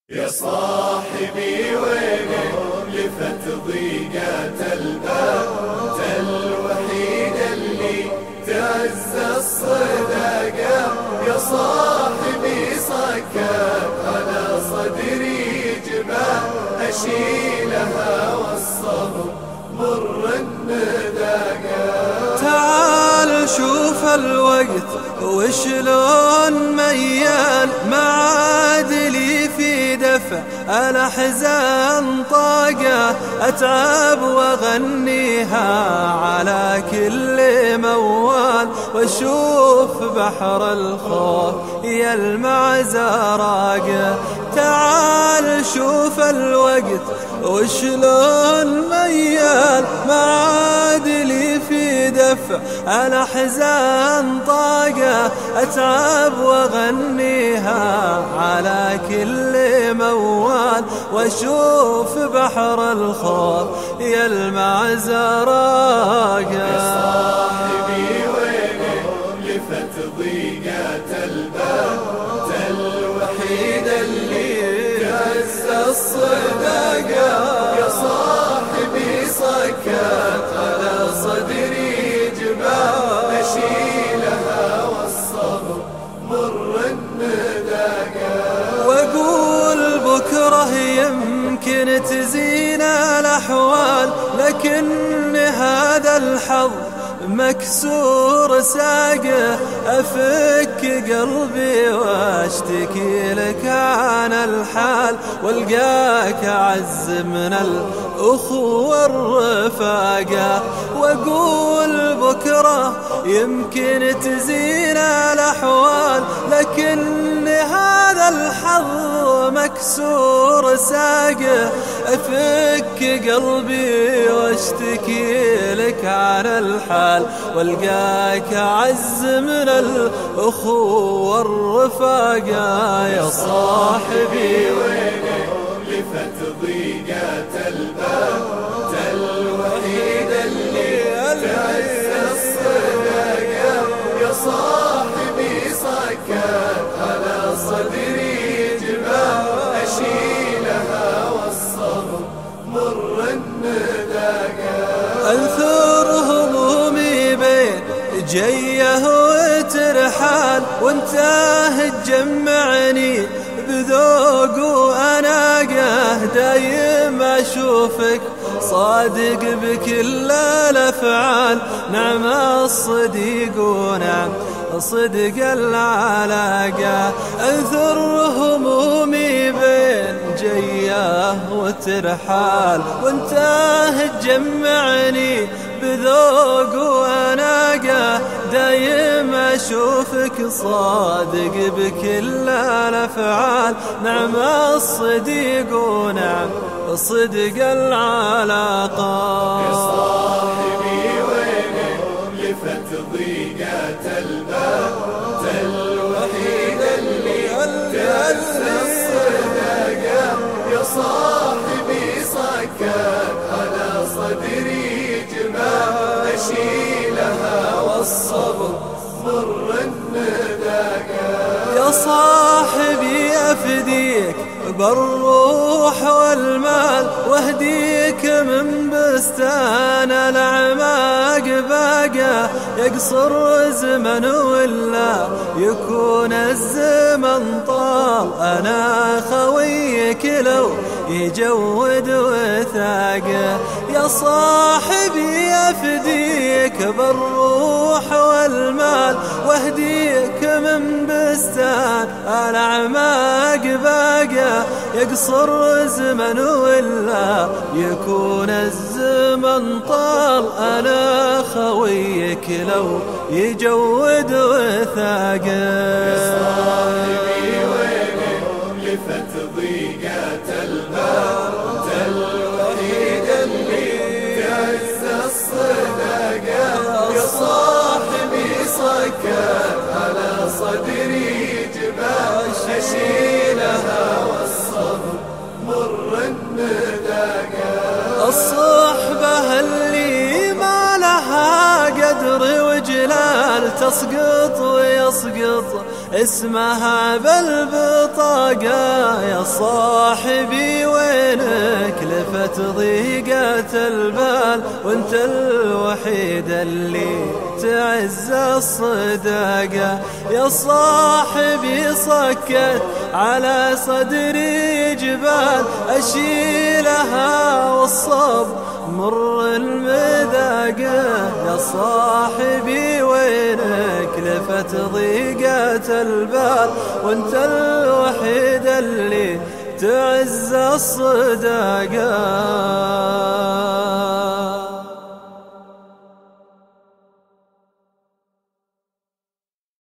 يا صاحبي وينك لفت ضيقات الباب، انت الوحيد اللي تعز الصداقة. يا صاحبي سكت على صدري جبال، اشيلها والصبر مر النداقة. تعال شوف الوقت وشلون ميال، ما عاد لي في دفع الأحزان طاقة. أتعب وأغنيها على كل موال، وأشوف بحر الخوف يلمع زراقة. تعال شوف الوقت وشلون ميال، ما عاد لي في دفع الأحزان طاقة. أتعب وأغنيها على كل موال، وأشوف بحر الخوف يلمع زراقة. يا صاحبي وينك لفت ضيقات الباب، انت الوحيد اللي تعز الصداقة. يا صاحبي سكت على صدري جبال، اشيلها والصبر مر النداقة. واقول بكره يمكن تزين الاحوال، لكن هذا الحظ مكسور ساقه. أفك قلبي واشتكي لك عن الحال، والقاك أعز من الأخوة الرفاقة. واقول بكره يمكن تزين الأحوال، لكن هذا الحظ مكسور ساقه. أفك قلبي واشتكي لك عن الحال، والقاك أعز من الأخوة الرفاقة. يا صاحبي وينك لفت ضيقات الباب، انت الوحيد اللي تعز الصداقة. يا صاحبي سكت على صدري جبال، اشيلها والصبر مر النداقة. أنثر همومي بين جيه وترحال، وانت تجمعني بذوق وأناقه. دايم أشوفك صادق بكل الأفعال، نعم الصديق ونعم صدق العلاقة. أنثر همومي بين جيه وترحال، وانت تجمعني بذوق وأناقه. دايم أشوفك صادق بكل الأفعال، نعم الصديق ونعم صدق العلاقة. يا صاحبي وينك لفت ضيقات الباب، انت الوحيد اللي تعز الصداقة. يا صاحبي سكت على صدري جبال، اشيلها والصبر مر النداقة. يا صاحبي أفديك بالروح والمال، واهديك من بستان الأعماق باقة. يقصر زمن ولا يكون الزمن طال، أنا خويك لو يجود وثاقه. يا صاحبي أفديك بالروح والمال، واهديك من بستان الأعماق باقة. يقصر زمن ولا يكون الزمن طال، أنا خويك لو يجود وثاقه. يا صاحبي وينك لفت ضيقات الباب، انت الوحيد اللي تعز الصداقة. يا صاحبي سكت على صدري جبال، اشيلها والصبر مر النداقة. الصحبة اللي ما لها قدر وجلال، تسقط ويسقط اسمها بالبطاقة. يا صاحبي وينك لفت ضيقة البال، وانت الوحيد اللي تعز الصداقة. يا صاحبي صكت على صدري جبال، أشيلها والصب مر المذاقة. يا صاحبي وينك لفت ضيقة البال، وانت الوحيد اللي تعز الصداقة.